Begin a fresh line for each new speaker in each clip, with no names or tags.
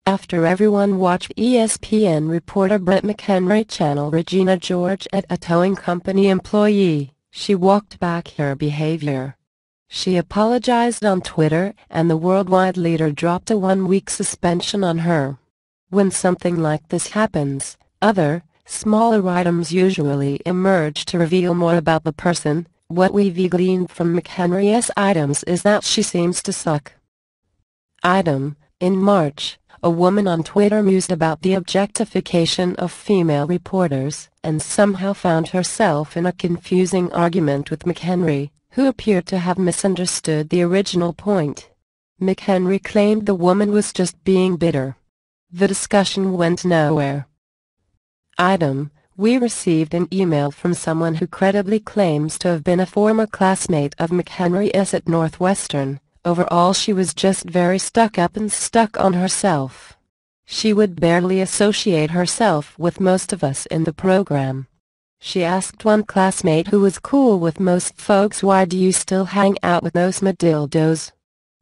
After everyone watched ESPN reporter Britt McHenry channel Regina George at a towing company employee, she walked back her behavior. She apologized on Twitter, and the worldwide leader dropped a 1-week suspension on her. When something like this happens, other, smaller items usually emerge to reveal more about the person. What we've gleaned from McHenry's items is that she seems to suck. Item: in March, a woman on Twitter mused about the objectification of female reporters, and somehow found herself in a confusing argument with McHenry, who appeared to have misunderstood the original point. McHenry claimed the woman was just being bitter. The discussion went nowhere. Item: we received an email from someone who credibly claims to have been a former classmate of McHenry's at Northwestern. Overall, she was just very stuck up and stuck on herself. She would barely associate herself with most of us in the program. She asked one classmate who was cool with most folks, "Why do you still hang out with those madildos?"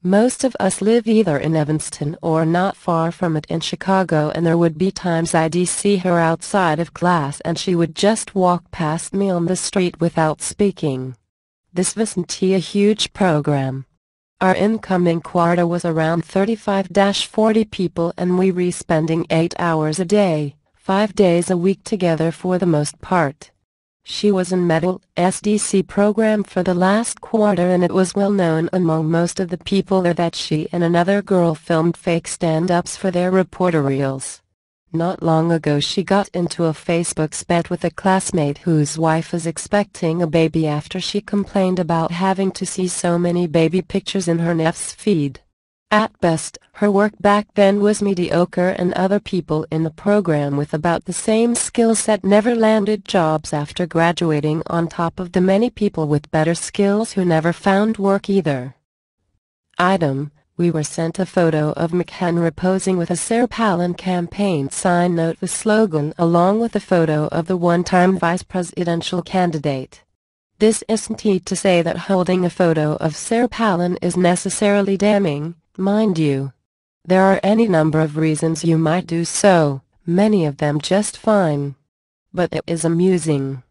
Most of us live either in Evanston or not far from it in Chicago, and there would be times I'd see her outside of class and she would just walk past me on the street without speaking. This wasn't a huge program. Our incoming quota was around 35-40 people, and we were spending 8 hours a day, 5 days a week together for the most part. She was in Metal SDC program for the last quarter, and it was well known among most of the people there that she and another girl filmed fake stand-ups for their reporter reels. Not long ago she got into a Facebook spat with a classmate whose wife is expecting a baby after she complained about having to see so many baby pictures in her nef's feed. At best, her work back then was mediocre, and other people in the program with about the same skill set never landed jobs after graduating, on top of the many people with better skills who never found work either. Item: we were sent a photo of McHenry posing with a Sarah Palin campaign sign note with slogan, along with a photo of the one-time vice presidential candidate. This isn't to say that holding a photo of Sarah Palin is necessarily damning, mind you. There are any number of reasons you might do so, many of them just fine. But it is amusing.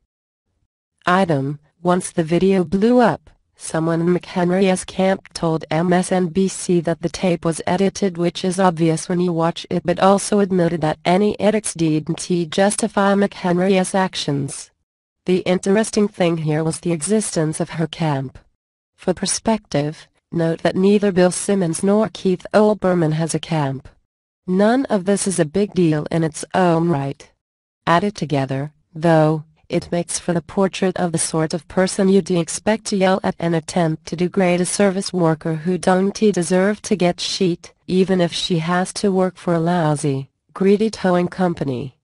Item: once the video blew up, someone in McHenry's camp told MSNBC that the tape was edited, which is obvious when you watch it, but also admitted that any edits didn't justify McHenry's actions. The interesting thing here was the existence of her camp. For perspective, note that neither Bill Simmons nor Keith Olbermann has a camp. None of this is a big deal in its own right. Added together, though, it makes for the portrait of the sort of person you'd expect to yell at and attempt to degrade a service worker who don't deserve to get shit, even if she has to work for a lousy, greedy towing company.